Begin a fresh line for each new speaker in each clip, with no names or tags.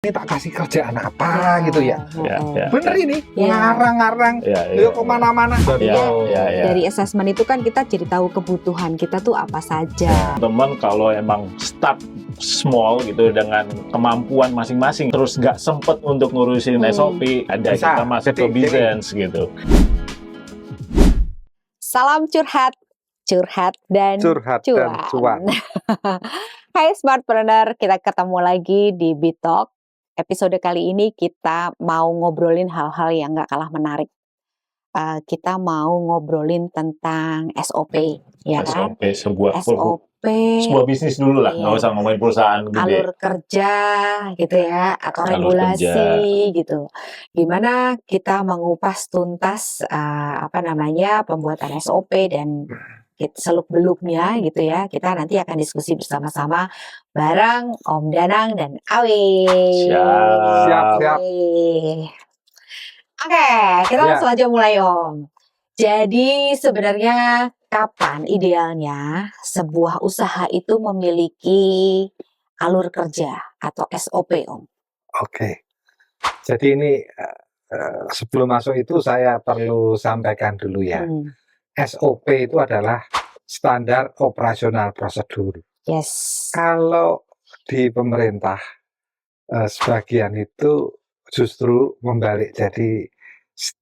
ini tak kasih kerjaan apa gitu ya. Bener ini
Ya.
ngarang-ngarang dia kemana-mana.
Dari assessment itu kan kita jadi tahu kebutuhan kita tuh apa saja.
Teman kalau emang start small gitu dengan kemampuan masing-masing terus nggak sempet untuk ngurusin SOP, ada
Bisa.
kita masuk ke Behance gitu.
Salam curhat dan cuan. Hai Smartpreneur, kita ketemu lagi di Bitalk. Episode kali ini kita mau ngobrolin hal-hal yang nggak kalah menarik. Kita mau ngobrolin tentang SOP, ya kan?
SOP sebuah bisnis dulu lah, nggak
Iya.
usah ngomongin perusahaan gede.
Alur kerja gitu ya, atau
Alur
regulasi gitu. Gimana kita mengupas tuntas pembuatan SOP dan seluk-beluknya gitu ya. Kita nanti akan diskusi bersama-sama bareng Om Danang dan Awi.
Siap.
Oke, kita
Ya.
langsung aja mulai Om. Jadi sebenarnya kapan idealnya sebuah usaha itu memiliki alur kerja atau SOP Om?
Oke. Jadi ini sebelum masuk itu saya perlu sampaikan dulu ya. SOP itu adalah standar operasional prosedur.
Yes.
Kalau di pemerintah sebagian itu justru membalik jadi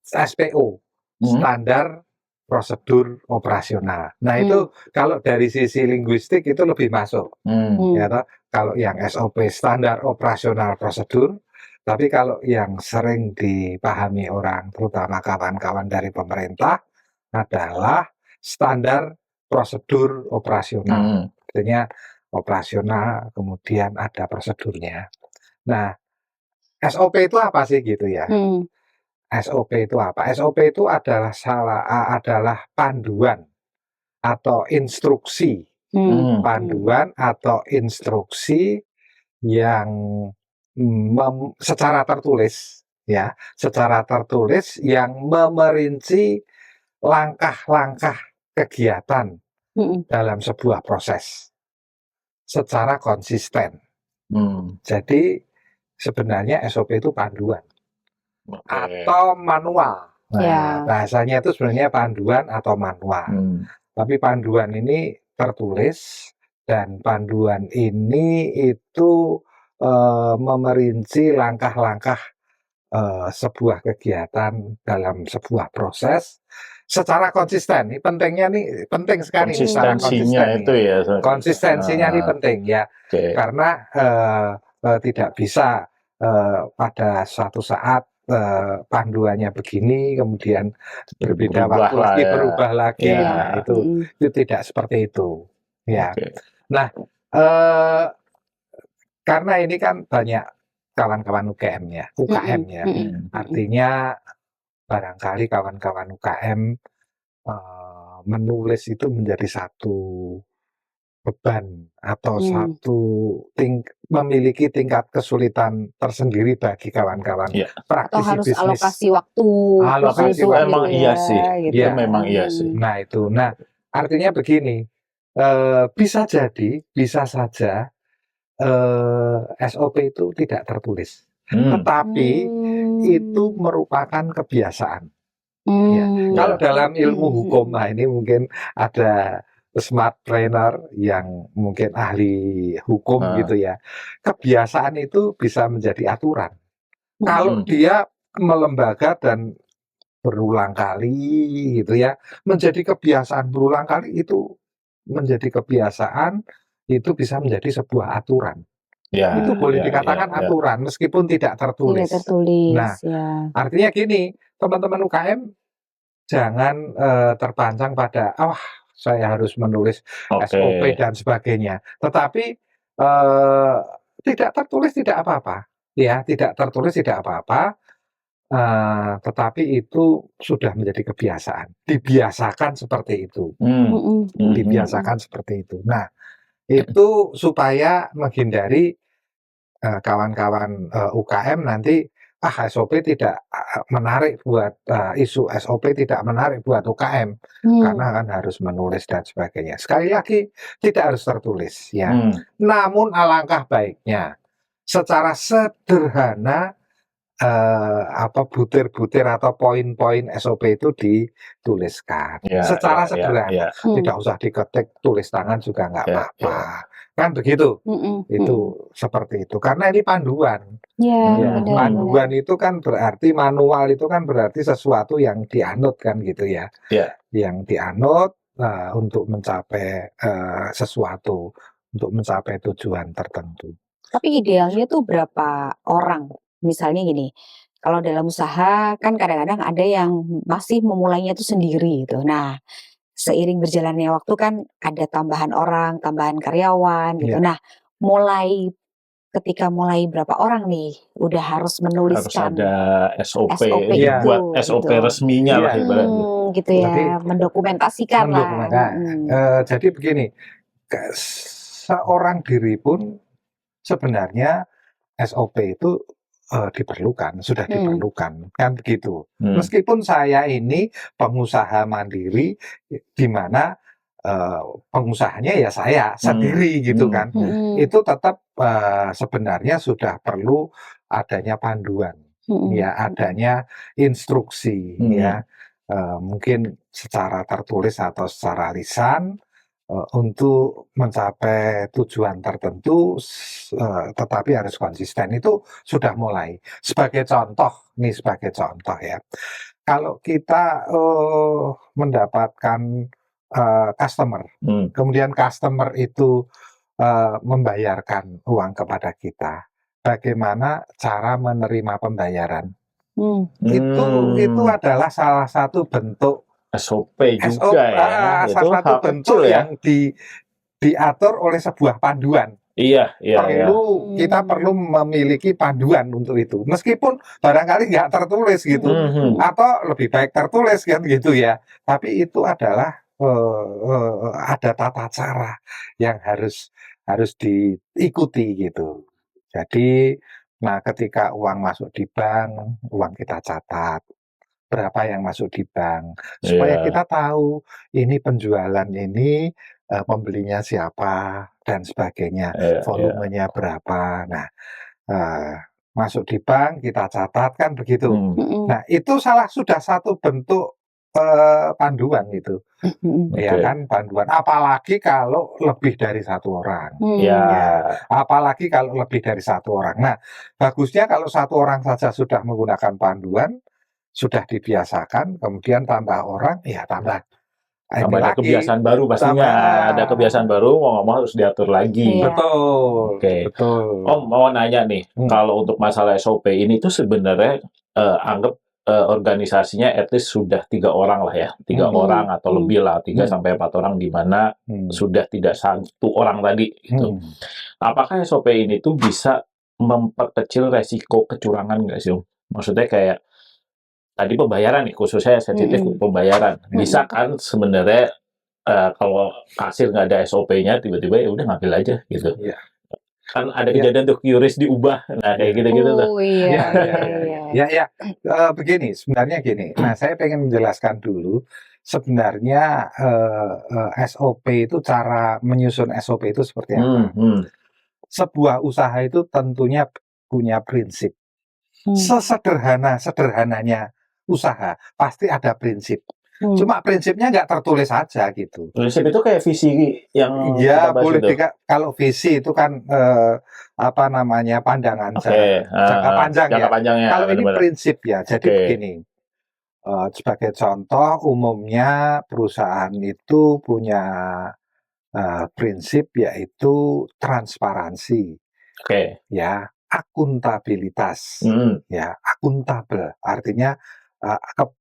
SPO, standar prosedur operasional. Nah itu kalau dari sisi linguistik itu lebih masuk. Ya, kalau yang SOP standar operasional prosedur, tapi kalau yang sering dipahami orang, terutama kawan-kawan dari pemerintah, adalah standar prosedur operasional. Artinya operasional, kemudian ada prosedurnya. Nah, SOP itu apa sih gitu ya? SOP itu apa? SOP itu adalah panduan atau instruksi. Panduan atau instruksi yang secara tertulis yang memerinci langkah-langkah kegiatan dalam sebuah proses secara konsisten. Jadi sebenarnya SOP itu panduan atau manual. Nah, bahasanya itu sebenarnya panduan atau manual. Tapi panduan ini tertulis dan panduan ini itu memerinci langkah-langkah sebuah kegiatan dalam sebuah proses secara konsisten. Ini pentingnya nih, penting sekali
konsistensinya itu ya.
Konsistensinya ini penting ya. Karena tidak bisa pada suatu saat panduannya begini kemudian berbeda waktu lagi berubah lagi. Nah, itu tidak seperti itu ya. Nah, karena ini kan banyak kawan-kawan UKM ya, artinya barangkali kawan-kawan UKM menulis itu menjadi satu beban atau memiliki tingkat kesulitan tersendiri bagi kawan-kawan praktisi
harus
bisnis.
Alokasi waktu.
Memang iya sih.
Gitu.
Ya, memang iya sih.
Nah itu, artinya begini, bisa saja SOP itu tidak tertulis, tetapi itu merupakan kebiasaan. Ya. Kalau dalam ilmu hukum, nah ini mungkin ada smartpreneur yang mungkin ahli hukum gitu ya. Kebiasaan itu bisa menjadi aturan. Kalau dia melembaga dan berulang kali gitu ya, menjadi kebiasaan berulang kali itu menjadi kebiasaan, itu bisa menjadi sebuah aturan. Itu boleh dikatakan aturan meskipun tidak tertulis. Nah, artinya gini, teman-teman UKM jangan terpancang pada saya harus menulis SOP dan sebagainya. Tetapi tidak tertulis tidak apa-apa. Ya, tidak tertulis tidak apa-apa. Tetapi itu sudah menjadi kebiasaan. Dibiasakan seperti itu. Dibiasakan seperti itu. Nah, itu supaya menghindari kawan-kawan UKM nanti SOP tidak menarik buat isu SOP tidak menarik buat UKM karena kan harus menulis dan sebagainya. Sekali lagi tidak harus tertulis ya. Namun alangkah baiknya secara sederhana butir-butir atau poin-poin SOP itu dituliskan secara sederhana, tidak usah diketik, tulis tangan juga nggak apa-apa, kan begitu. Itu seperti itu, karena ini panduan. Panduan itu kan berarti, manual itu kan berarti sesuatu yang dianut kan gitu ya, yang dianut untuk mencapai sesuatu, untuk mencapai tujuan tertentu.
Tapi idealnya tuh berapa orang? Misalnya gini, kalau dalam usaha kan kadang-kadang ada yang masih memulainya itu sendiri gitu. Nah, seiring berjalannya waktu kan ada tambahan orang, tambahan karyawan gitu. Nah, ketika mulai berapa orang nih udah harus menuliskan,
harus ada SOP
itu,
buat SOP
gitu.
resminya lah ibaratnya.
Gitu ya, mendokumentasikan lah.
Jadi begini, seorang diri pun sebenarnya SOP itu diperlukan, sudah diperlukan, kan begitu. Meskipun saya ini pengusaha mandiri, di mana pengusahanya ya saya sendiri gitu kan, itu tetap sebenarnya sudah perlu adanya panduan, ya, adanya instruksi, ya, mungkin secara tertulis atau secara lisan. Untuk mencapai tujuan tertentu, tetapi harus konsisten, itu sudah mulai. Sebagai contoh ya, kalau kita mendapatkan customer, kemudian customer itu membayarkan uang kepada kita, bagaimana cara menerima pembayaran? Itu adalah salah satu bentuk
SOP juga ya.
Salah satu bentuk yang diatur oleh sebuah panduan. Kita perlu memiliki panduan untuk itu. Meskipun barangkali nggak tertulis gitu, atau lebih baik tertulis kan gitu ya. Tapi itu adalah ada tata cara yang harus diikuti gitu. Jadi, nah ketika uang masuk di bank, uang kita catat. Berapa yang masuk di bank, supaya kita tahu ini penjualan ini, pembelinya siapa dan sebagainya, volumenya berapa. Nah, masuk di bank kita catat kan begitu. Nah, itu sudah satu bentuk panduan itu, ya kan, panduan. Apalagi kalau lebih dari satu orang, apalagi kalau lebih dari satu orang. Nah, bagusnya kalau satu orang saja sudah menggunakan panduan, sudah dibiasakan, kemudian tambah orang, ya tambah
ada kebiasaan baru pastinya. Ada kebiasaan baru, mau ngomong harus diatur lagi.
Betul.
Betul. Om mau nanya nih, kalau untuk masalah SOP ini tuh sebenarnya anggap organisasinya at least sudah 3 orang lah ya, 3 orang atau lebih lah, 3 sampai 4 orang, di mana sudah tidak 1 orang tadi gitu. Apakah SOP ini tuh bisa memperkecil resiko kecurangan nggak sih, Om? Maksudnya kayak tadi pembayaran nih, khususnya sensitif pembayaran. Bisa kan sebenarnya kalau kasir nggak ada SOP-nya, tiba-tiba ya udah ngambil aja gitu. Kan ada kejadian tuh QRIS diubah, nah kayak gitu-gitu tuh.
Begini, sebenarnya gini. Nah, saya pengen menjelaskan dulu. Sebenarnya SOP itu, cara menyusun SOP itu seperti apa. Sebuah usaha itu tentunya punya prinsip. Sederhananya usaha pasti ada prinsip. Cuma prinsipnya nggak tertulis aja gitu.
Prinsip itu kayak visi yang
boleh kalau visi itu kan pandangan jangka panjang ya. Kalau ini prinsip ya. Jadi begini, sebagai contoh, umumnya perusahaan itu punya prinsip, yaitu transparansi, ya, akuntabilitas, ya, akuntabel, artinya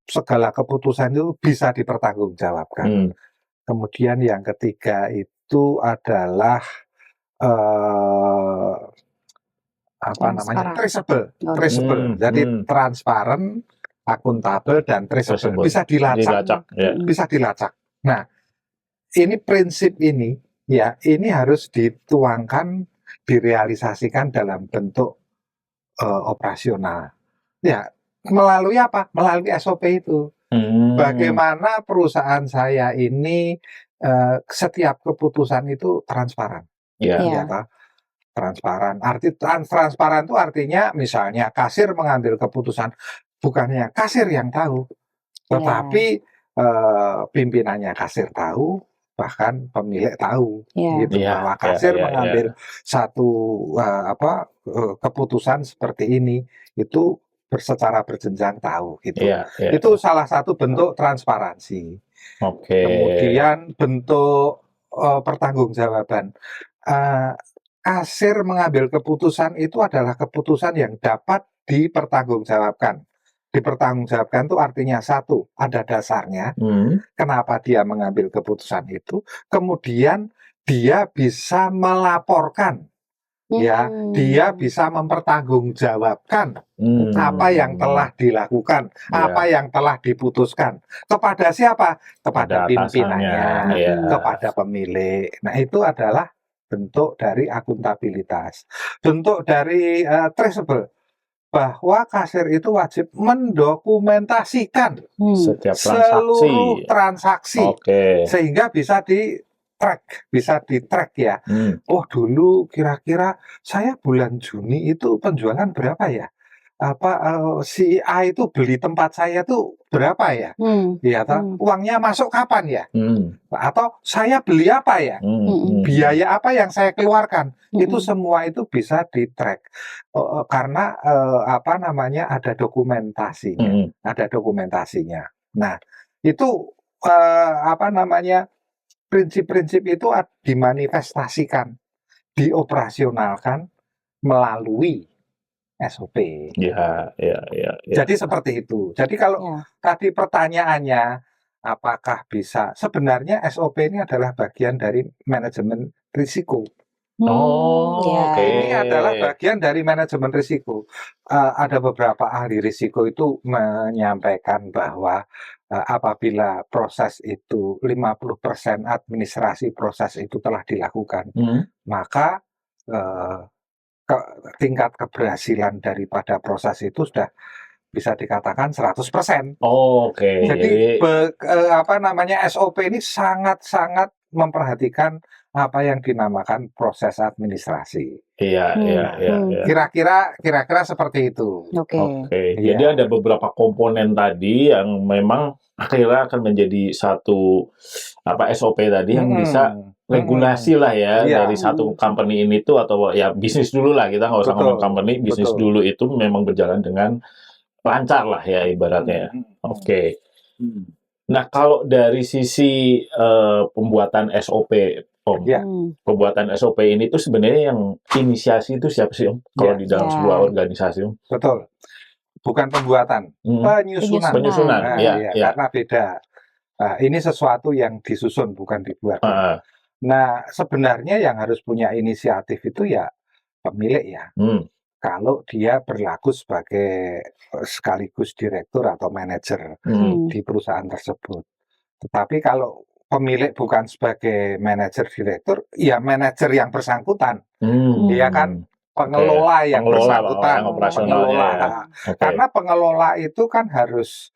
segala keputusan itu bisa dipertanggungjawabkan. Kemudian yang ketiga itu adalah traceable. Jadi transparan, akuntabel, dan traceable. Bisa dilacak. Nah, ini prinsip ini, ya, ini harus dituangkan, direalisasikan dalam bentuk operasional. Ya, melalui apa? Melalui SOP itu. Bagaimana perusahaan saya ini setiap keputusan itu transparan. transparan. Transparan itu artinya misalnya kasir mengambil keputusan, bukannya kasir yang tahu, tetapi pimpinannya kasir tahu, bahkan pemilik tahu, gitu, bahwa kasir mengambil satu keputusan seperti ini, itu secara berjenjang tahu, gitu. Itu salah satu bentuk transparansi. Kemudian bentuk pertanggungjawaban. Kasir mengambil keputusan itu adalah keputusan yang dapat dipertanggungjawabkan. Dipertanggungjawabkan itu artinya satu, ada dasarnya, kenapa dia mengambil keputusan itu, kemudian dia bisa melaporkan, ya, dia bisa mempertanggungjawabkan apa yang telah dilakukan, apa yang telah diputuskan, kepada siapa? Kepada pimpinannya, kepada pemilik. Nah, itu adalah bentuk dari akuntabilitas, bentuk dari traceable, bahwa kasir itu wajib mendokumentasikan
setiap
seluruh transaksi, sehingga bisa di-track ya. Oh, dulu kira-kira saya bulan Juni itu penjualan berapa ya? Si A itu beli tempat saya tuh berapa ya? Ya, uangnya masuk kapan ya? Atau saya beli apa ya? Biaya apa yang saya keluarkan? Itu semua itu bisa di-track karena ada dokumentasinya, Nah, itu prinsip-prinsip itu dimanifestasikan, dioperasionalkan melalui SOP. Jadi seperti itu. Jadi kalau tadi pertanyaannya apakah bisa, sebenarnya SOP ini adalah bagian dari manajemen risiko. Ini adalah bagian dari manajemen risiko. Ada beberapa ahli risiko itu menyampaikan bahwa apabila proses itu 50% administrasi proses itu telah dilakukan, maka tingkat keberhasilan daripada proses itu sudah bisa dikatakan 100%. Jadi SOP ini sangat-sangat memperhatikan apa yang dinamakan proses administrasi. Kira-kira seperti itu.
Jadi ada beberapa komponen tadi yang memang akhirnya akan menjadi satu SOP tadi yang bisa regulasi lah ya dari satu company ini tuh, atau ya bisnis dulu lah, kita nggak usah ngomong company, bisnis dulu itu memang berjalan dengan lancar lah ya ibaratnya. Nah, kalau dari sisi pembuatan SOP, pembuatan SOP ini tuh sebenarnya yang inisiasi itu siapa sih, Om? Kalau di dalam sebuah organisasi, Om?
Betul. Bukan pembuatan, penyusunan. Karena beda. Ini sesuatu yang disusun, bukan dibuat. Nah, sebenarnya yang harus punya inisiatif itu ya pemilik ya. Kalau dia berlaku sebagai sekaligus direktur atau manajer di perusahaan tersebut. Tetapi kalau pemilik bukan sebagai manajer direktur, ya manajer yang bersangkutan, dia kan pengelola yang bersangkutan, karena pengelola itu kan harus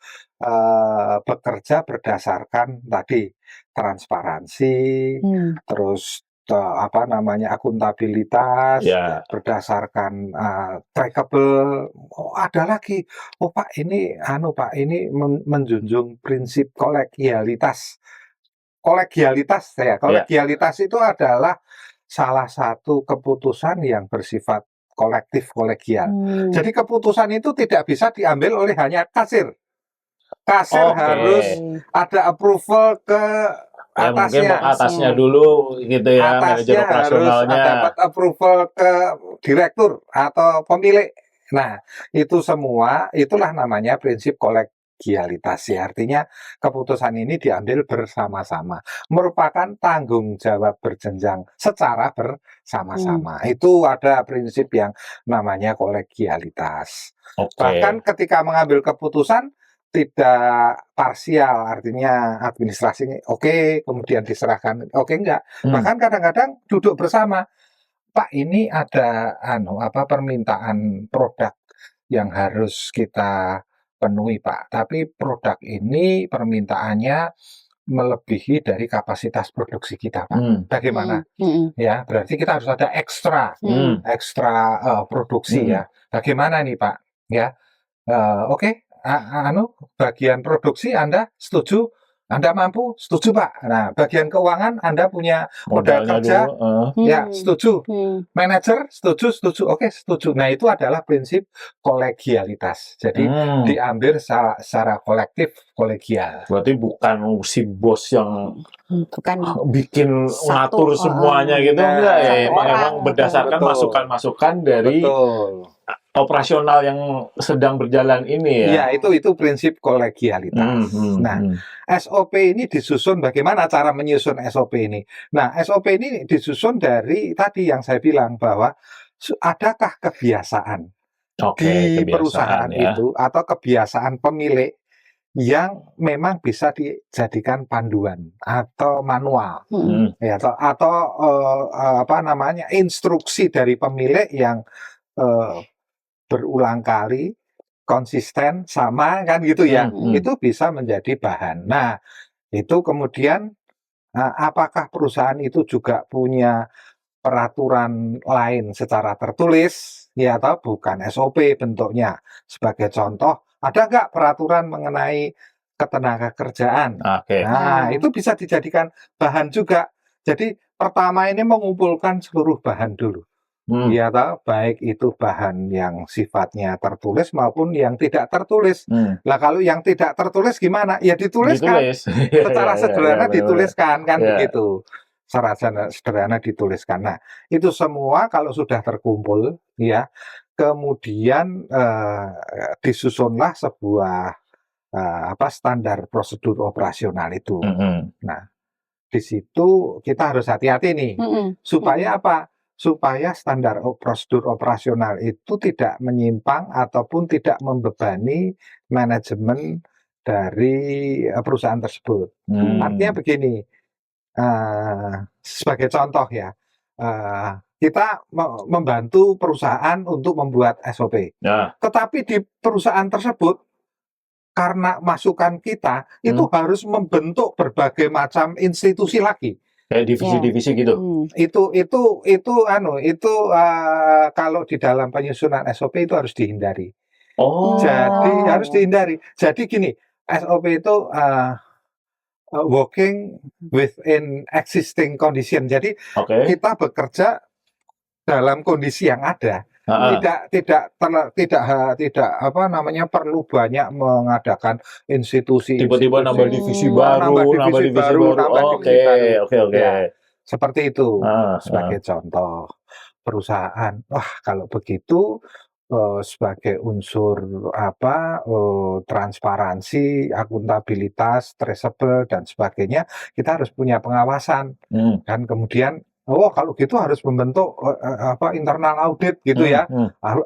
bekerja berdasarkan tadi transparansi, terus akuntabilitas, berdasarkan trackable. Ada lagi, Pak ini menjunjung prinsip kolegialitas. Kolegialitas itu adalah salah satu keputusan yang bersifat kolektif, kolegial. Jadi keputusan itu tidak bisa diambil oleh hanya kasir. Kasir harus ada approval ke
atasnya. Mungkin atasnya dulu gitu ya, manajer operasionalnya.
Harus dapat approval ke direktur atau pemilik. Nah, itu semua itulah namanya prinsip kolegialitas ya. Artinya keputusan ini diambil bersama-sama, merupakan tanggung jawab berjenjang secara bersama-sama. Itu ada prinsip yang namanya kolegialitas. Bahkan ketika mengambil keputusan tidak parsial, artinya administrasinya kemudian diserahkan enggak. Bahkan kadang-kadang duduk bersama, Pak, ini ada permintaan produk yang harus kita penuhi, Pak, tapi produk ini permintaannya melebihi dari kapasitas produksi kita, Pak. Bagaimana? Ya, berarti kita harus ada ekstra produksi ya. Bagaimana nih, Pak? Ya, oke, bagian produksi Anda setuju? Anda mampu? Setuju, Pak. Nah, bagian keuangan Anda punya modal kerja, ya setuju. Manajer setuju? Oke, setuju. Nah, itu adalah prinsip kolegialitas. Jadi diambil secara kolektif, kolegial.
Berarti bukan si bos yang bikin
satu,
ngatur semuanya gitu, enggak ya? Emang berdasarkan
Betul.
masukan-masukan dari operasional yang sedang berjalan ini ya.
Ya, itu prinsip kolegialitas. SOP ini disusun, bagaimana cara menyusun SOP ini? Nah, SOP ini disusun dari tadi yang saya bilang bahwa adakah kebiasaan di perusahaan
ya.
itu atau kebiasaan pemilik yang memang bisa dijadikan panduan atau manual, ya, atau instruksi dari pemilik yang berulang kali, konsisten, sama kan gitu ya, itu bisa menjadi bahan. Nah, itu kemudian apakah perusahaan itu juga punya peraturan lain secara tertulis, ya atau bukan SOP bentuknya. Sebagai contoh, ada nggak peraturan mengenai ketenaga kerjaan? Nah, itu bisa dijadikan bahan juga. Jadi pertama ini mengumpulkan seluruh bahan dulu. Ya, baik itu bahan yang sifatnya tertulis maupun yang tidak tertulis. Lah kalau yang tidak tertulis gimana? Ya dituliskan. Secara sederhana dituliskan kan begitu. Secara sederhana dituliskan. Nah, itu semua kalau sudah terkumpul ya, kemudian disusunlah sebuah standar prosedur operasional itu. Nah, di situ kita harus hati-hati nih. Supaya apa? Supaya standar prosedur operasional itu tidak menyimpang ataupun tidak membebani manajemen dari perusahaan tersebut. Artinya begini, sebagai contoh ya, kita membantu perusahaan untuk membuat SOP. Tetapi di perusahaan tersebut, karena masukan kita, itu harus membentuk berbagai macam institusi lagi.
Kayak divisi-divisi gitu.
Itu kalau di dalam penyusunan SOP itu harus dihindari. Jadi harus dihindari. Jadi gini, SOP itu working within existing condition. Jadi kita bekerja dalam kondisi yang ada. Tidak perlu banyak mengadakan institusi.
Tiba-tiba nambah divisi baru, nambah divisi baru. Oke.
Seperti itu sebagai contoh perusahaan. Wah, kalau begitu sebagai unsur transparansi, akuntabilitas, traceable dan sebagainya, kita harus punya pengawasan. Dan kemudian kalau gitu harus membentuk internal audit gitu ya.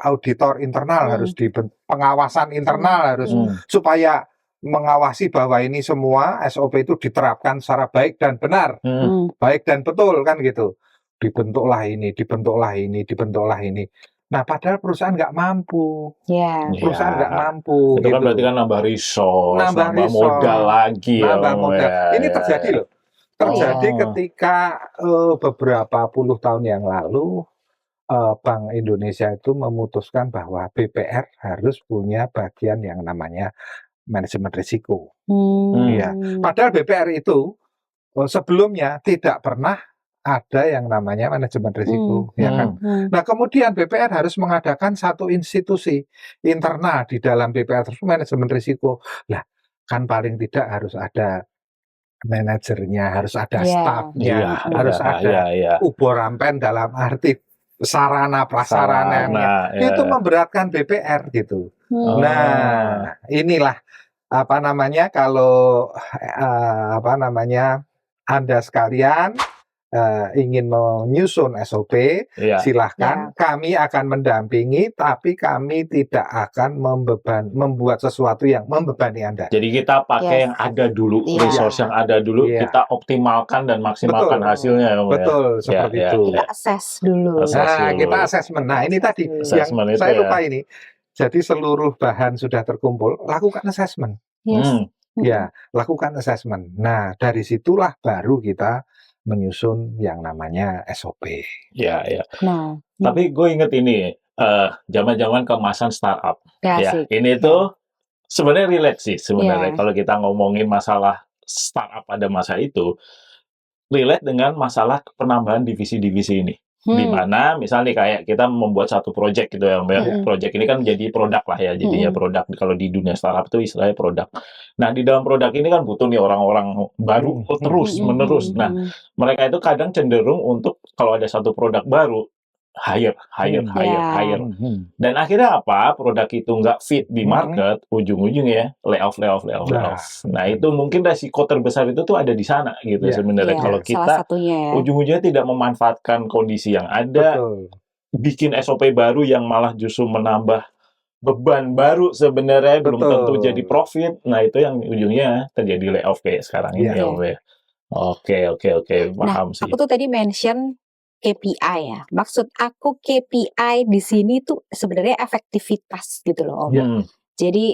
Auditor internal harus pengawasan internal harus supaya mengawasi bahwa ini semua SOP itu diterapkan secara baik dan benar, baik dan betul kan gitu. Dibentuklah ini. Nah, padahal perusahaan nggak mampu. Perusahaan nggak mampu.
Itu kan berarti kan nambah resource, nambah modal lagi.
Ini terjadi loh. Terjadi ketika beberapa puluh tahun yang lalu Bank Indonesia itu memutuskan bahwa BPR harus punya bagian yang namanya manajemen risiko. Ya. Padahal BPR itu sebelumnya tidak pernah ada yang namanya manajemen risiko, ya kan? Nah, kemudian BPR harus mengadakan satu institusi internal di dalam BPR tersebut manajemen risiko. Lah, kan paling tidak harus ada manajernya, harus ada stafnya, harus ada uborampen dalam arti sarana prasarananya. Itu memberatkan BPR gitu. Nah, inilah kalau Anda sekalian ingin menyusun SOP, silahkan. Kami akan mendampingi, tapi kami tidak akan membuat sesuatu yang membebani Anda.
Jadi kita pakai yang ada dulu, resource yang ada dulu, kita optimalkan dan maksimalkan hasilnya.
Betul, seperti itu.
Kita assess dulu.
Kita assessment. Nah, ini tadi yang saya lupa ini. Jadi seluruh bahan sudah terkumpul, lakukan assessment. Ya, lakukan assessment. Nah, dari situlah baru kita menyusun yang namanya SOP.
Ya.
Nah,
Tapi gue inget ini, zaman-zaman keemasan startup. Ya,
asik.
ini tuh sebenarnya relate sih sebenarnya
Ya.
kalau kita ngomongin masalah startup pada masa itu, relate dengan masalah penambahan divisi-divisi ini. Di mana misalnya kayak kita membuat satu project gitu ya, project ini kan menjadi produk lah ya, jadinya produk kalau di dunia startup itu istilahnya produk. Nah, di dalam produk ini kan butuh nih orang-orang baru terus menerus. Nah, mereka itu kadang cenderung untuk kalau ada satu produk baru hire. Dan akhirnya apa? Produk itu nggak fit di market, ujung-ujungnya layoff. Nah, itu mungkin resiko terbesar itu tuh ada di sana gitu sebenarnya. Kalau kita ujung-ujungnya tidak memanfaatkan kondisi yang ada, bikin SOP baru yang malah justru menambah beban baru sebenarnya, belum tentu jadi profit. Nah, itu yang ujungnya terjadi layoff kayak sekarang ini ya, Om ya. Oke, paham sih.
Aku tuh tadi mention KPI ya. Maksud aku KPI di sini tuh sebenarnya efektivitas gitu loh, Om. Jadi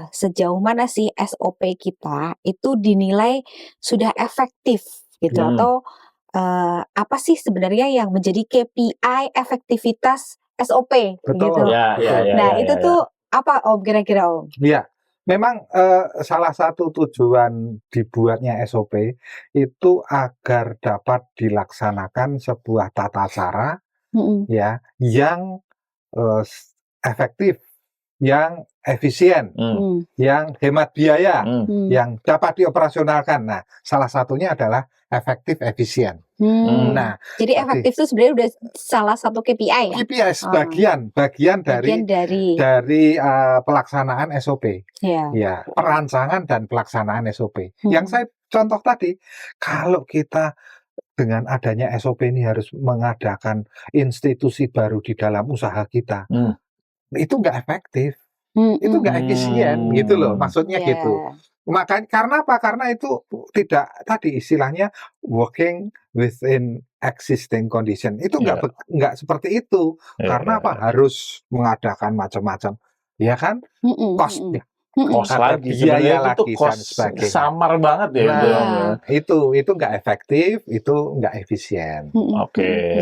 sejauh mana sih SOP kita itu dinilai sudah efektif gitu, atau apa sih sebenarnya yang menjadi KPI efektivitas SOP gitu. Nah, itu tuh apa, Om, kira-kira, Om?
Iya. Memang salah satu tujuan dibuatnya SOP itu agar dapat dilaksanakan sebuah tata cara ya yang efektif, yang efisien, yang hemat biaya, yang dapat dioperasionalkan. Nah, salah satunya adalah efektif efisien.
Nah, jadi efektif itu sebenarnya udah salah satu KPI ya?
KPI bagian dari pelaksanaan SOP. Ya, perancangan dan pelaksanaan SOP. Yang saya contoh tadi, kalau kita dengan adanya SOP ini harus mengadakan institusi baru di dalam usaha kita, itu nggak efektif, itu nggak efisien gitu loh, maksudnya gitu. Makanya karena apa? Karena itu tidak tadi istilahnya working within existing condition. Itu nggak seperti itu. Karena apa? Harus mengadakan macam-macam, ya kan? Cost-nya.
Kos lagi, biaya lagi, itu kos samar banget ya.
Nah, itu nggak efektif, itu nggak efisien.
Oke.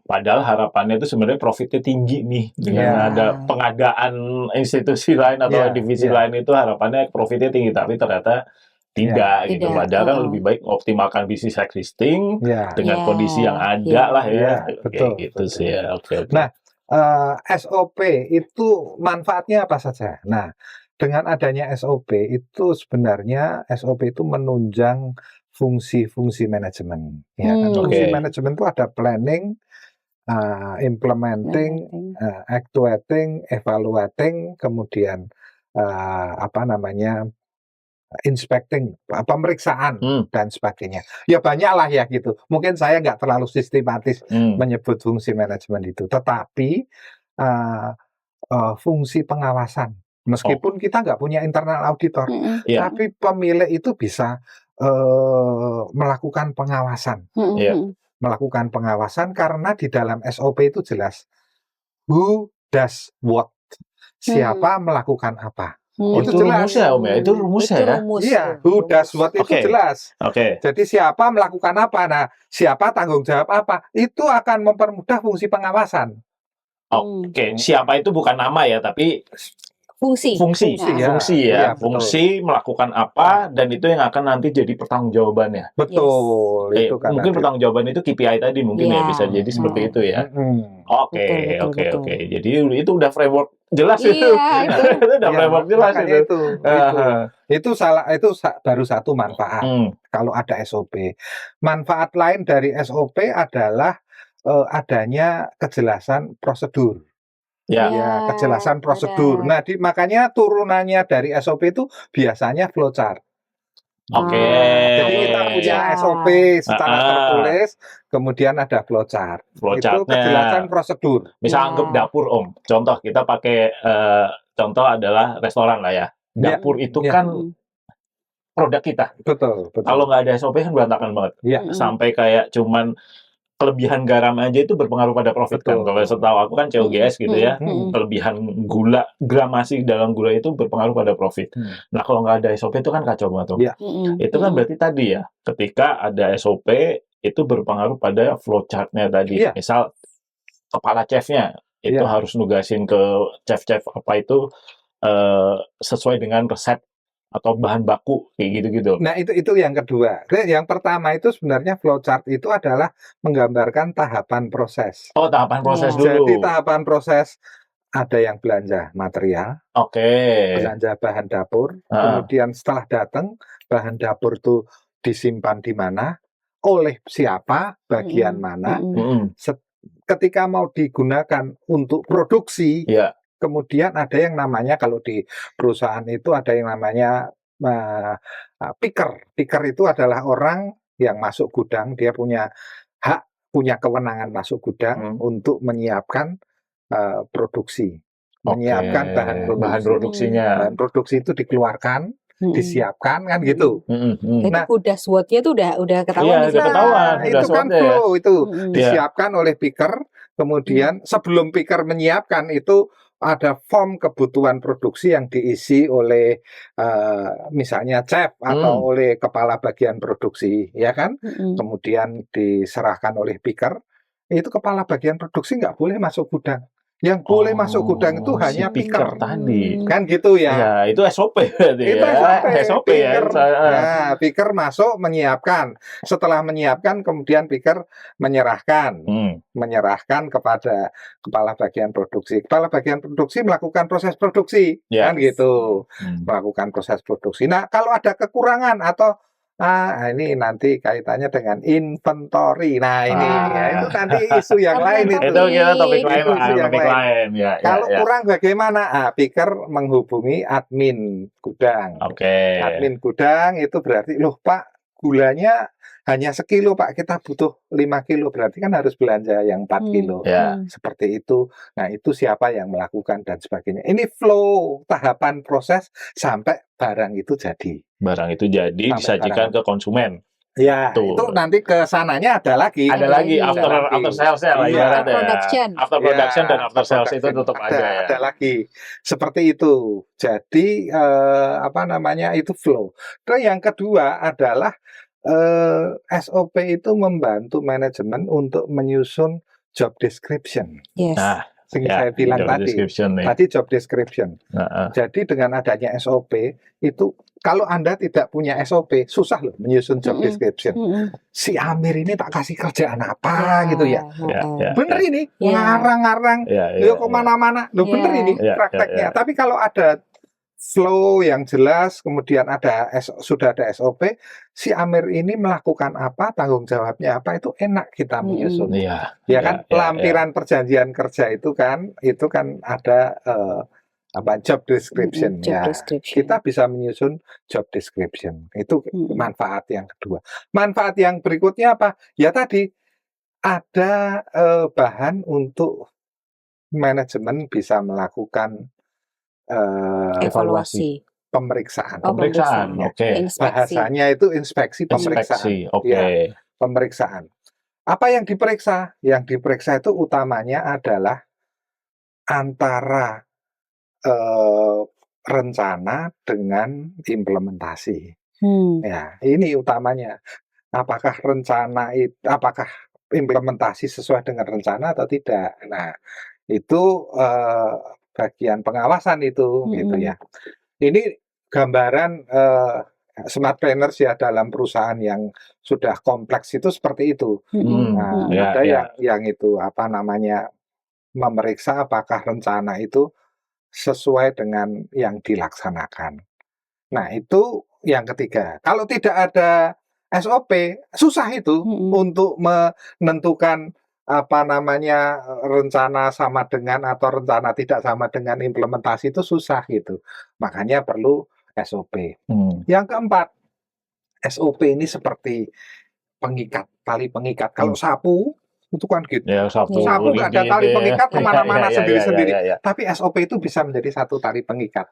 Padahal harapannya itu sebenarnya profitnya tinggi nih dengan ada pengadaan institusi lain atau divisi lain, itu harapannya profitnya tinggi, tapi ternyata tidak gitu. Padahal kan lebih baik optimalkan bisnis existing dengan kondisi yang ada lah ya. Betul, gitu sih ya.
Nah, SOP itu manfaatnya apa saja? Nah, dengan adanya SOP itu sebenarnya SOP itu menunjang fungsi-fungsi manajemen. Ya kan? Fungsi manajemen itu ada planning, implementing, actuating, evaluating, kemudian inspecting, pemeriksaan dan sebagainya. Ya banyak lah ya gitu. Mungkin saya nggak terlalu sistematis menyebut fungsi manajemen itu. Tetapi fungsi pengawasan. Meskipun kita nggak punya internal auditor, tapi pemilik itu bisa melakukan pengawasan. Melakukan pengawasan karena di dalam SOP itu jelas who does what. Siapa melakukan apa.
Itu rumusnya, Om ya? Itu rumusnya ya?
Iya, who does what itu jelas. Jadi siapa melakukan apa, nah siapa tanggung jawab apa, itu akan mempermudah fungsi pengawasan.
Siapa itu bukan nama ya, tapi fungsi melakukan apa, dan itu yang akan nanti jadi pertanggungjawabannya.
Betul. Itu kan
mungkin pertanggungjawaban itu KPI tadi mungkin ya bisa jadi seperti itu ya. Oke. Jadi itu udah framework jelas itu. Itu udah framework jelas itu.
Itu baru satu manfaat kalau ada SOP. Manfaat lain dari SOP adalah adanya kejelasan prosedur. Kejelasan prosedur. Nah, makanya turunannya dari SOP itu biasanya flowchart. Jadi kita punya SOP secara tertulis, kemudian ada flowchart. Itu kejelasan prosedur.
Misal anggap dapur, Om. Contoh kita pakai contoh adalah restoran lah ya. Dapur itu kan produk kita.
Betul.
Kalau nggak ada SOP kan berantakan banget. Sampai kayak cuman kelebihan garam aja itu berpengaruh pada profit kan.
Betul.
Kalau setahu aku kan COGS gitu ya, kelebihan gula, gramasi dalam gula itu berpengaruh pada profit. Nah, kalau nggak ada SOP itu kan kacau banget tuh.
Iya.
Itu kan berarti tadi ya, ketika ada SOP itu berpengaruh pada flowchart-nya tadi.
Iya.
Misal kepala chef-nya itu
Iya.
harus nugasin ke chef-chef apa itu sesuai dengan resep atau bahan baku kayak gitu-gitu.
Nah, itu yang kedua. Yang pertama itu sebenarnya flowchart itu adalah menggambarkan tahapan proses.
Oh, tahapan proses dulu.
Jadi tahapan proses ada yang belanja material, belanja bahan dapur, kemudian setelah datang bahan dapur itu disimpan di mana, oleh siapa, bagian mana. Ketika mau digunakan untuk produksi, kemudian ada yang namanya, kalau di perusahaan itu ada yang namanya picker. Picker itu adalah orang yang masuk gudang, dia punya hak, punya kewenangan masuk gudang untuk menyiapkan produksi, menyiapkan bahan produksinya. Bahan produksi itu dikeluarkan, disiapkan kan gitu.
Nah, udah SWOT-nya itu udah ketahuan.
Iya, udah ketahuan.
Itu kan flow itu disiapkan oleh picker. Kemudian sebelum picker menyiapkan itu ada form kebutuhan produksi yang diisi oleh misalnya chef atau oleh kepala bagian produksi, ya kan? Kemudian diserahkan oleh picker. Itu kepala bagian produksi nggak boleh masuk gudang. Yang boleh masuk gudang itu hanya picker
tadi.
Kan gitu ya.
Ya, itu SOP berarti
itu
ya. SOP
picker,
ya.
Nah, picker masuk menyiapkan. Setelah menyiapkan kemudian picker menyerahkan. Menyerahkan kepada kepala bagian produksi. Kepala bagian produksi melakukan proses produksi. Kan gitu. Melakukan proses produksi. Nah, kalau ada kekurangan atau ini nanti kaitannya dengan inventory. Nah, ini ya, itu nanti isu yang lain itu.
Itu kita topik lain
Itu isu yang lain.
Ya,
kalau kurang bagaimana? Picker menghubungi admin gudang. Admin gudang itu berarti, loh Pak, gulanya hanya sekilo Pak, kita butuh 5 kilo, berarti kan harus belanja yang 4 kilo. Seperti itu. Nah, itu siapa yang melakukan dan sebagainya. Ini flow tahapan proses sampai barang itu jadi.
Barang itu jadi disajikan ke konsumen.
Ya, itu nanti ke sananya ada lagi.
Ada lagi after sales-nya lah ibaratnya. After production dan after sales itu tetap ada ya.
Ada lagi. Seperti itu. Jadi itu flow. Terus yang kedua adalah SOP itu membantu manajemen untuk menyusun job description.
Nah,
saya bilang tadi job description. Jadi dengan adanya SOP itu, kalau Anda tidak punya SOP, susah loh menyusun job description. Si Amir ini tak kasih kerjaan apa gitu ya. Bener ini, ngarang-ngarang, kemana-mana. Bener ini prakteknya. Tapi kalau ada flow yang jelas, kemudian sudah ada SOP, si Amir ini melakukan apa, tanggung jawabnya apa, itu enak kita menyusun. Lampiran perjanjian kerja itu kan ada job description. Kita bisa menyusun job description. Itu manfaat yang kedua. Manfaat yang berikutnya apa? Ya tadi ada bahan untuk manajemen bisa melakukan
evaluasi,
pemeriksaan. Bahasanya itu inspeksi pemeriksaan. Pemeriksaan. Apa yang diperiksa? Yang diperiksa itu utamanya adalah antara rencana dengan implementasi. Ya, ini utamanya. Apakah implementasi sesuai dengan rencana atau tidak? Nah, itu bagian pengawasan itu, gitu ya. Ini gambaran smart planners ya dalam perusahaan yang sudah kompleks itu seperti itu. Ada yang itu memeriksa apakah rencana itu sesuai dengan yang dilaksanakan. Nah, itu yang ketiga. Kalau tidak ada SOP, susah itu untuk menentukan rencana sama dengan atau rencana tidak sama dengan implementasi, itu susah gitu. Makanya perlu SOP. Yang keempat, SOP ini seperti tali pengikat. Kalau sapu itu kan gitu. Sapu nggak ada tali pengikat kemana-mana sendiri-sendiri. Tapi SOP itu bisa menjadi satu tali pengikat.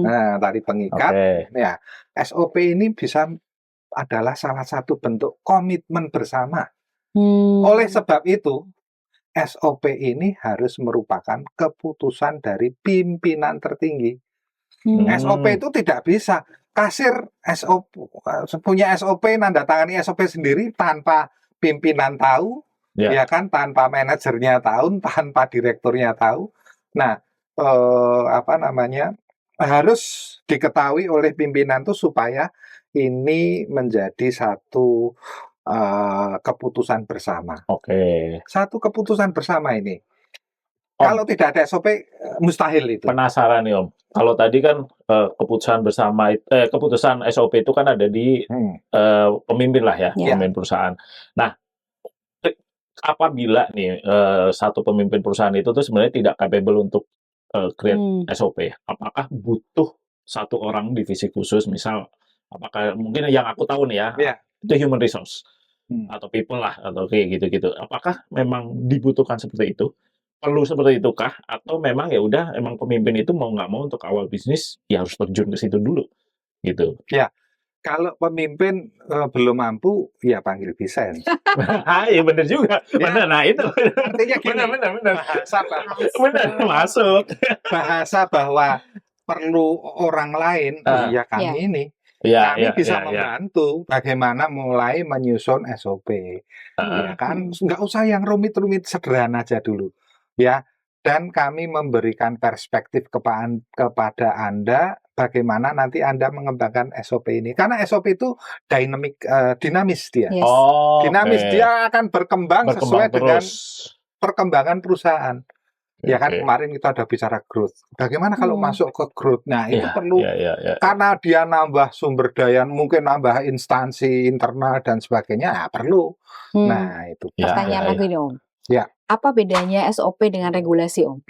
Nah, tali pengikat. Ya, SOP ini adalah salah satu bentuk komitmen bersama Oleh sebab itu, SOP ini harus merupakan keputusan dari pimpinan tertinggi. SOP itu tidak bisa kasir SOP punya SOP, nandatangani SOP sendiri tanpa pimpinan tahu, ya kan, tanpa manajernya tahu, tanpa direkturnya tahu. Nah, harus diketahui oleh pimpinan tuh supaya ini menjadi satu keputusan bersama. Satu keputusan bersama ini. Kalau tidak ada SOP, mustahil itu.
Penasaran nih Om. Kalau tadi kan keputusan bersama, keputusan SOP itu kan ada di pemimpin lah ya, pemimpin perusahaan. Nah, apabila nih satu pemimpin perusahaan itu tuh sebenarnya tidak capable untuk create SOP, apakah butuh satu orang divisi khusus, misal, apakah mungkin yang aku tahu nih ya, itu human resource atau people lah atau kayak gitu-gitu. Apakah memang dibutuhkan seperti itu? Perlu seperti itukah? Atau memang ya udah emang pemimpin itu mau nggak mau untuk awal bisnis ya harus terjun ke situ dulu gitu.
Ya, kalau pemimpin belum mampu ya panggil desain.
Iya benar juga. Benar. Nah itu
artinya gini.
Benar. Benar masuk.
Bahasa bahwa perlu orang lain, ya kami ini. Kami bisa membantu bagaimana mulai menyusun SOP, ya kan, nggak usah yang rumit-rumit, sederhana aja dulu, ya. Dan kami memberikan perspektif kepada Anda bagaimana nanti Anda mengembangkan SOP ini, karena SOP itu dinamis dia, dinamis dia akan berkembang sesuai dengan perkembangan perusahaan. Ya kan, kemarin kita ada bicara growth. Bagaimana kalau masuk ke growth? Nah, itu perlu karena dia nambah sumber daya, mungkin nambah instansi internal dan sebagainya, perlu. Nah, itu.
Pertanyaan lagi nih Om.
Ya.
Apa bedanya SOP dengan regulasi Om?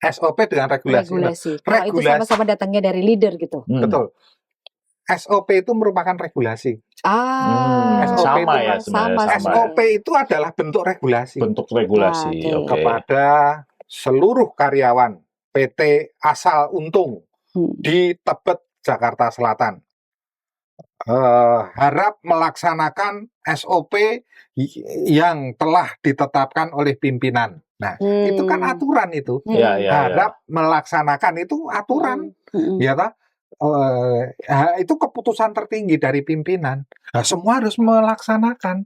SOP dengan regulasi.
Kalau itu sama-sama datangnya dari leader gitu.
Betul. SOP itu merupakan regulasi.
SOP sama ya sebenarnya.
SOP itu adalah bentuk regulasi.
Bentuk regulasi.
Kepada seluruh karyawan PT Asal Untung di Tebet, Jakarta Selatan. Harap melaksanakan SOP yang telah ditetapkan oleh pimpinan. Nah, itu kan aturan itu. Harap melaksanakan itu aturan. Ya toh? Itu keputusan tertinggi dari pimpinan. Nah, semua harus melaksanakan.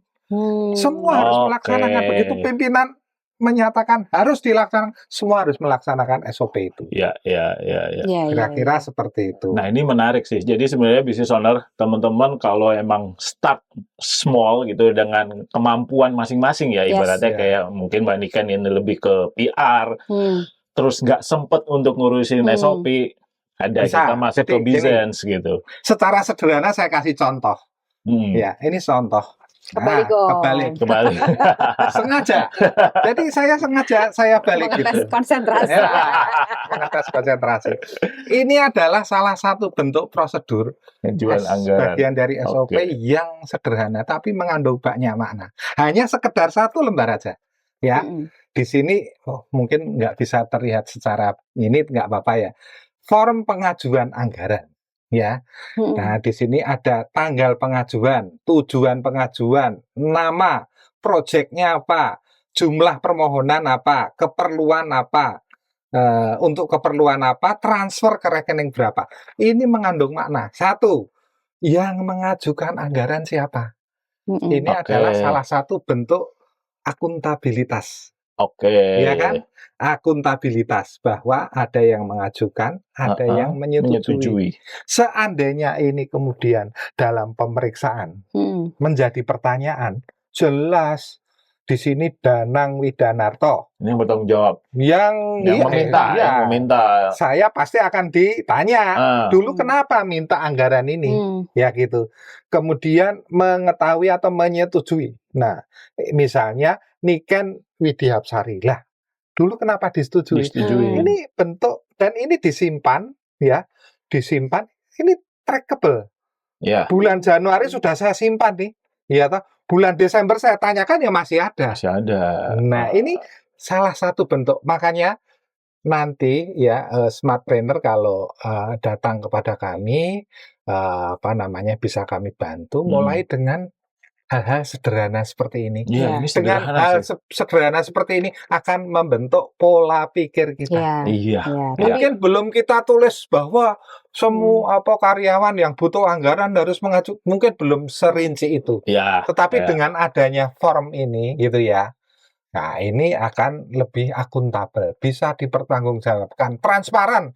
Semua harus melaksanakan. Begitu pimpinan menyatakan harus dilaksanakan, semua harus melaksanakan SOP itu. Kira-kira seperti itu.
Nah, ini menarik sih. Jadi sebenarnya business owner, teman-teman kalau emang start small gitu dengan kemampuan masing-masing ya, ibaratnya kayak mungkin Mbak Niken ini lebih ke PR, terus nggak sempet untuk ngurusin SOP, ada kita masuk ke bisnis gitu.
Secara sederhana saya kasih contoh. Ya, ini contoh. Kebalik. Sengaja. Jadi saya balik gitu.
Konsentrasi.
Mengetes konsentrasi. Ini adalah salah satu bentuk prosedur bagian dari SOP yang sederhana tapi mengandung banyak makna. Hanya sekedar satu lembar aja. Ya. Di sini mungkin nggak bisa terlihat secara ini, nggak apa-apa ya. Form pengajuan anggaran. Ya, nah di sini ada tanggal pengajuan, tujuan pengajuan, nama, proyeknya apa, jumlah permohonan apa, keperluan apa, untuk keperluan apa, transfer ke rekening berapa. Ini mengandung makna. Satu, yang mengajukan anggaran siapa? Ini adalah salah satu bentuk akuntabilitas. Ya kan? Akuntabilitas, bahwa ada yang mengajukan, ada yang menyetujui. Seandainya ini kemudian dalam pemeriksaan menjadi pertanyaan, jelas di sini Danang Widanarto
ini bertanggung jawab, yang meminta.
Saya pasti akan ditanya dulu kenapa minta anggaran ini, ya gitu. Kemudian mengetahui atau menyetujui. Nah, misalnya Niken Widiapsari lah. Dulu kenapa disetujui? Ini bentuk, dan ini disimpan, ya, disimpan. Ini trackable. Bulan Januari sudah saya simpan nih, ya toh. Bulan Desember saya tanyakan ya masih ada. Nah, ini salah satu bentuk. Makanya nanti ya Smartpreneur kalau datang kepada kami, bisa kami bantu mulai dengan hal-hal sederhana seperti ini.
Iya, ini
Dengan
sederhana
hal
sih.
sederhana seperti ini akan membentuk pola pikir kita.
Iya.
Mungkin belum kita tulis bahwa semua karyawan yang butuh anggaran harus mengacu, mungkin belum serinci itu.
Iya.
Tetapi dengan adanya form ini gitu ya, nah ini akan lebih akuntabel, bisa dipertanggungjawabkan, transparan,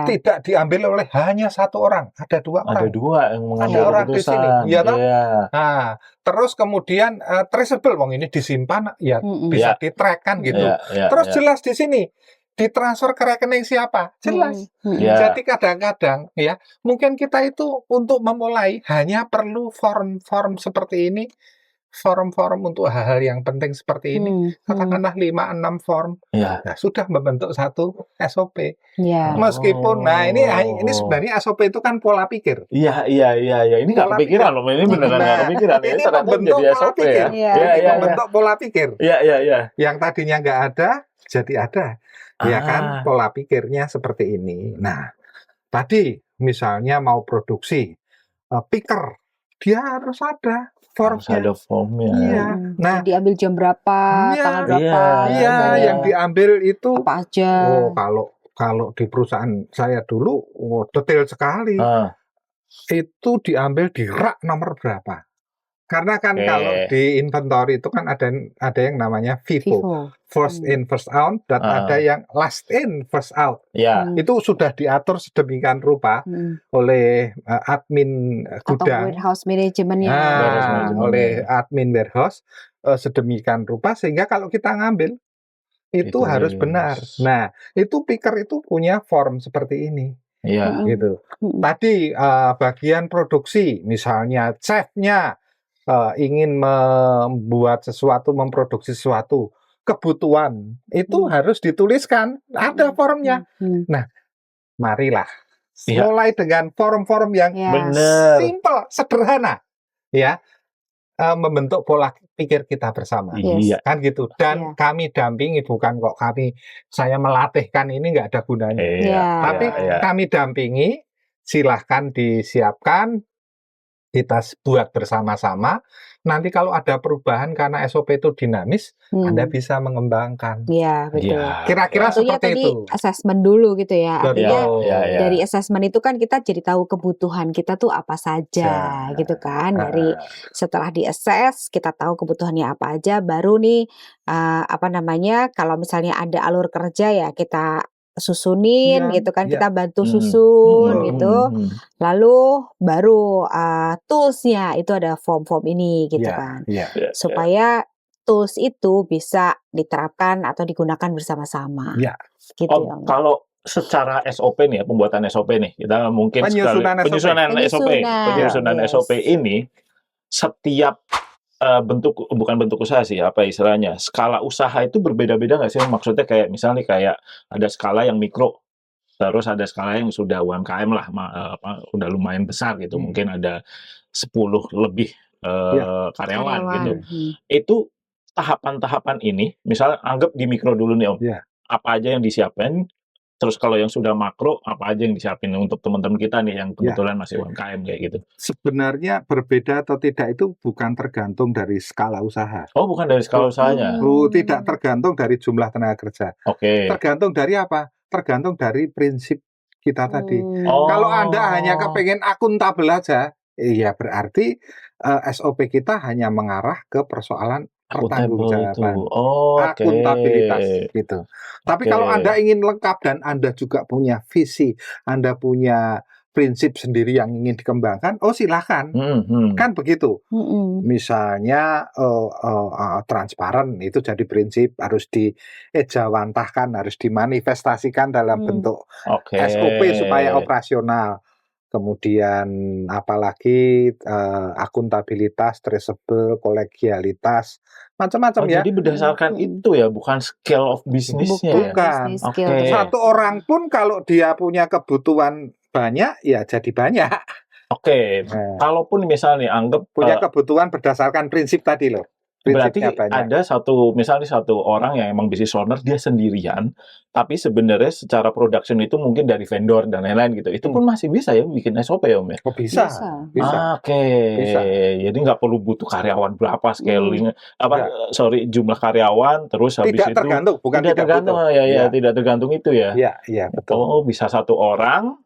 tidak diambil oleh hanya satu orang, ada dua orang.
Ada dua yang mengambil
ada orang di
keputusan.
sini, ya toh?
Iya.
Nah, terus kemudian traceable, wong ini disimpan, ya bisa di-track kan gitu. Terus jelas di sini ditransfer ke rekening siapa, jelas. Jadi kadang-kadang ya, mungkin kita itu untuk memulai hanya perlu form-form seperti ini. Forum-forum untuk hal-hal yang penting seperti ini, katakanlah 5-6 form, nah, sudah membentuk satu SOP. Meskipun, nah ini sebenarnya SOP itu kan pola pikir.
Iya. Ini nggak kepikiran loh, ini beneran nggak kepikiran.
Ini membentuk pola pikir. Membentuk pola pikir.
Iya.
Yang tadinya nggak ada, jadi ada. Ya kan, pola pikirnya seperti ini. Nah, tadi misalnya mau produksi picker, dia harus ada formnya.
Ada formnya.
Iya. Nah,
diambil jam berapa, tanggal berapa?
Iya, yang diambil itu
apa aja?
Kalau di perusahaan saya dulu, detail sekali. Itu diambil di rak nomor berapa? Karena kan kalau di inventory itu kan ada yang namanya FIFO, first in first out, dan ada yang last in first out. Itu sudah diatur sedemikian rupa oleh admin gudang,
atau warehouse manajemennya,
oleh admin warehouse sedemikian rupa sehingga kalau kita ngambil itu harus benar. Nah, itu picker itu punya form seperti ini. Gitu. Tadi bagian produksi, misalnya chefnya ingin membuat sesuatu, memproduksi sesuatu, kebutuhan itu harus dituliskan, ada formnya. Nah, marilah mulai dengan form-form yang simple, sederhana, ya, membentuk pola pikir kita bersama, kan gitu. Dan kami dampingi, bukan kok saya melatihkan, ini nggak ada gunanya. Tapi kami dampingi, silahkan disiapkan. Kita buat bersama-sama. Nanti kalau ada perubahan karena SOP itu dinamis, Anda bisa mengembangkan.
Iya, betul.
Kira-kira seperti itu.
Assessment dulu gitu ya. Artinya dari assessment itu kan kita jadi tahu kebutuhan kita tuh apa saja, gitu kan. Dari setelah di-assess, kita tahu kebutuhannya apa aja, baru nih kalau misalnya ada alur kerja ya kita susunin gitu kan, kita bantu susun gitu. Lalu baru toolsnya itu ada form-form ini gitu kan, supaya tools itu bisa diterapkan atau digunakan bersama-sama. Gitu.
Kalau secara SOP nih, pembuatan SOP nih, kita mungkin penyusunan SOP ini setiap bukan bentuk usaha sih, apa istilahnya, skala usaha itu berbeda-beda nggak sih? Maksudnya kayak misalnya kayak ada skala yang mikro, terus ada skala yang sudah UMKM lah, udah lumayan besar gitu, mungkin ada 10 lebih karyawan gitu. Itu tahapan-tahapan ini, misalnya anggap di mikro dulu nih Om, apa aja yang disiapin? Terus kalau yang sudah makro, apa aja yang disiapin untuk teman-teman kita nih yang kebetulan masih UMKM kayak gitu?
Sebenarnya berbeda atau tidak itu bukan tergantung dari skala usaha.
Oh, bukan dari skala usahanya?
Tidak tergantung dari jumlah tenaga kerja. Tergantung dari apa? Tergantung dari prinsip kita tadi. Kalau Anda hanya kepengen akuntabel aja, ya berarti SOP kita hanya mengarah ke persoalan pertanggungjawaban, akuntabilitas gitu. Tapi kalau Anda ingin lengkap dan Anda juga punya visi, Anda punya prinsip sendiri yang ingin dikembangkan, silahkan, kan begitu. Misalnya transparan itu jadi prinsip, harus diejawantahkan, harus dimanifestasikan dalam bentuk SOP supaya operasional. Kemudian apalagi akuntabilitas, traceable, kolegialitas, macam-macam ya.
Jadi berdasarkan itu ya, bukan scale of bisnisnya.
Bukan. Satu orang pun kalau dia punya kebutuhan banyak, ya jadi banyak.
Kalaupun misalnya anggap
punya kebutuhan berdasarkan prinsip tadi loh.
Berarti
prinsipnya banyak.
ada misalnya satu orang yang emang business owner, dia sendirian, tapi sebenarnya secara production itu mungkin dari vendor dan lain-lain gitu. Itu pun masih bisa ya bikin SOP ya, Om ya?
Oh, bisa.
Oke.
Bisa.
Jadi nggak perlu butuh karyawan berapa scaling,
Enggak.
jumlah karyawan, terus habis
Tidak
itu
tergantung, bukan
tidak
tidak
tergantung,
butuh.
ya, tidak tergantung itu ya.
Iya, betul.
Oh, bisa satu orang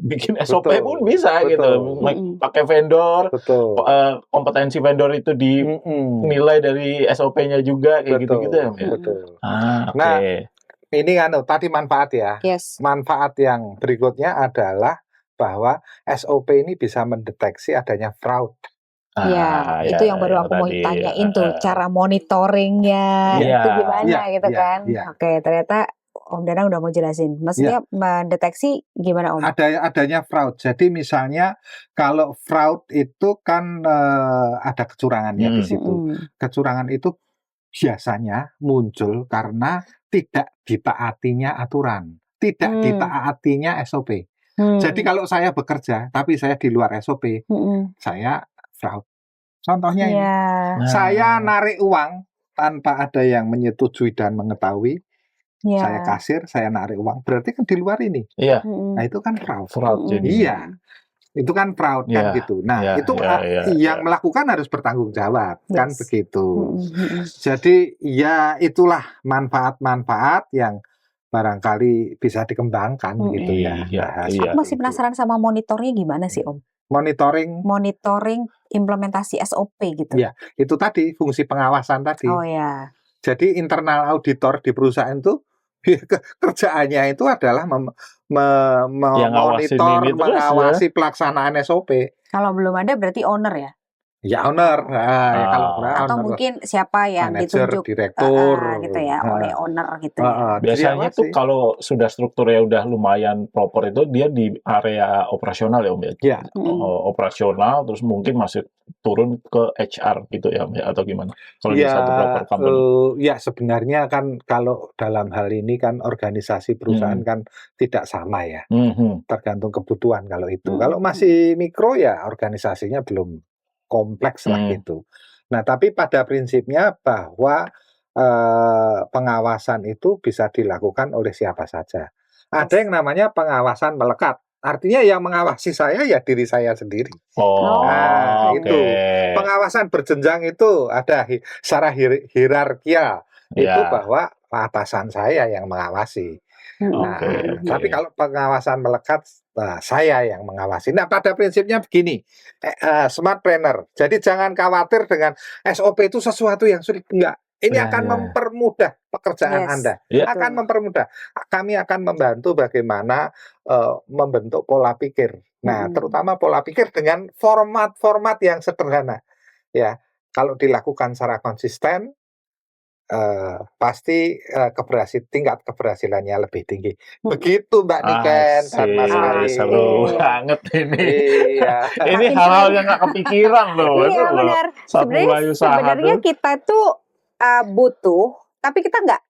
bikin SOP
Betul,
pun bisa gitu.
betul.
Pakai vendor,
Betul.
kompetensi vendor itu dinilai dari SOP-nya juga kayak gitu-gitu ya, Om ya?
Betul.
Oke.
Nah, ini kan tadi manfaat ya.
Yes.
Manfaat yang berikutnya adalah bahwa SOP ini bisa mendeteksi adanya fraud.
Ya, itu yang baru aku mau tanyain tuh, cara monitoringnya itu gimana gitu kan. Oke, ternyata Om Danang udah mau jelasin. Maksudnya mendeteksi gimana, Om?
Adanya fraud. Jadi misalnya kalau fraud itu kan ada kecurangannya di situ. Kecurangan itu biasanya muncul karena tidak ditaatinya aturan, tidak ditaatinya SOP. Jadi kalau saya bekerja tapi saya di luar SOP, saya fraud. Contohnya ini, saya narik uang tanpa ada yang menyetujui dan mengetahui. Saya kasir, saya narik uang, berarti kan di luar ini.
Iya.
Nah, itu kan fraud.
Jadi.
Iya. Itu kan fraud kan gitu. Nah, itu yang melakukan harus bertanggung jawab, kan begitu. Jadi ya itulah manfaat-manfaat yang barangkali bisa dikembangkan gitu ya.
Aku masih penasaran sama monitornya gimana sih, Om? Monitoring implementasi SOP gitu.
Ya, itu tadi fungsi pengawasan tadi.
Oh ya.
Jadi internal auditor di perusahaan itu kerjaannya itu adalah memonitor, mengawasi pelaksanaan SOP.
Kalau belum ada berarti owner ya?
Ya owner, ya kalau
atau
owner,
mungkin siapa yang
manager,
ditunjuk
direktur
gitu ya, oleh owner gitu ya.
Biasanya tuh kalau sudah strukturnya udah lumayan proper itu dia di area operasional ya, Om ya.
Ya.
Operasional terus mungkin masih turun ke HR gitu ya, Om ya, atau gimana? Kalau di satu proper company.
Ya sebenarnya kan kalau dalam hal ini kan organisasi perusahaan kan tidak sama ya. Tergantung kebutuhan kalau itu. Kalau masih mikro ya organisasinya belum kompleks lah gitu. Nah, tapi pada prinsipnya bahwa pengawasan itu bisa dilakukan oleh siapa saja. Ada yang namanya pengawasan melekat. Artinya yang mengawasi saya ya diri saya sendiri. Nah, itu pengawasan berjenjang itu ada secara hierarkial. Itu bahwa atasan saya yang mengawasi. Nah, tapi kalau pengawasan melekat, saya yang mengawasi. Nah, pada prinsipnya begini, smart planner. Jadi jangan khawatir dengan SOP itu sesuatu yang sulit. Enggak. Ini akan mempermudah pekerjaan Anda. Akan mempermudah. Kami akan membantu bagaimana membentuk pola pikir. Nah, terutama pola pikir dengan format-format yang sederhana. Ya, kalau dilakukan secara konsisten, pasti tingkat keberhasilannya lebih tinggi. Begitu Mbak Niken dan Mas Ari.
Seru banget ini.
Iya.
Ini hal-hal yang nggak kepikiran loh.
Iya benar. Sebenarnya kita tuh butuh, tapi kita nggak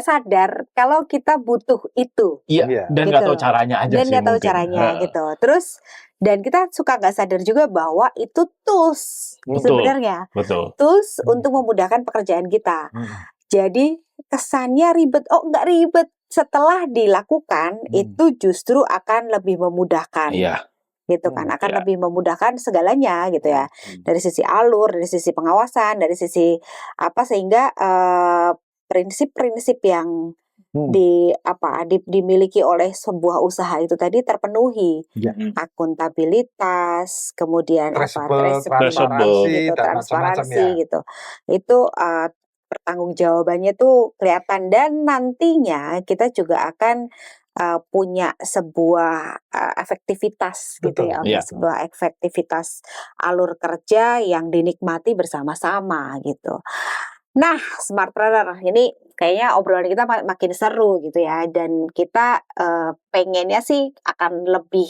sadar kalau kita butuh itu.
Iya. Dan nggak tahu caranya aja sih.
Dan nggak tahu caranya gitu. Terus dan kita suka nggak sadar juga bahwa itu tools sebenarnya. Tools untuk memudahkan pekerjaan kita. Jadi kesannya ribet. Oh nggak ribet. Setelah dilakukan itu justru akan lebih memudahkan. Gitu kan, akan lebih memudahkan segalanya gitu ya. Dari sisi alur, dari sisi pengawasan, dari sisi apa sehingga prinsip-prinsip yang dimiliki oleh sebuah usaha itu tadi terpenuhi. Akuntabilitas, kemudian transparansi gitu. Itu pertanggungjawabannya tuh kelihatan dan nantinya kita juga akan punya sebuah efektivitas gitu ya, sebuah efektivitas alur kerja yang dinikmati bersama-sama gitu. Nah, Smartpreneur ini kayaknya obrolan kita makin seru gitu ya, dan kita pengennya sih akan lebih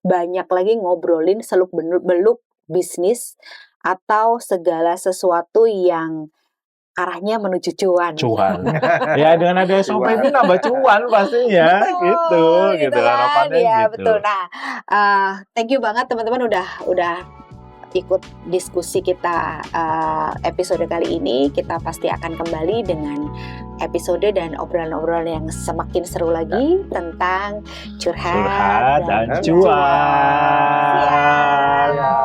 banyak lagi ngobrolin seluk-beluk bisnis atau segala sesuatu yang arahnya menuju cuan.
Ya dengan ada SOP ini nambah cuan pastinya. gitu
kan?
harapannya
Ya,
gitu.
Betul. Nah, thank you banget teman-teman udah ikut diskusi kita episode kali ini. Kita pasti akan kembali dengan episode dan obrolan-obrolan yang semakin seru lagi tentang curhat
dan cuan.
Ya.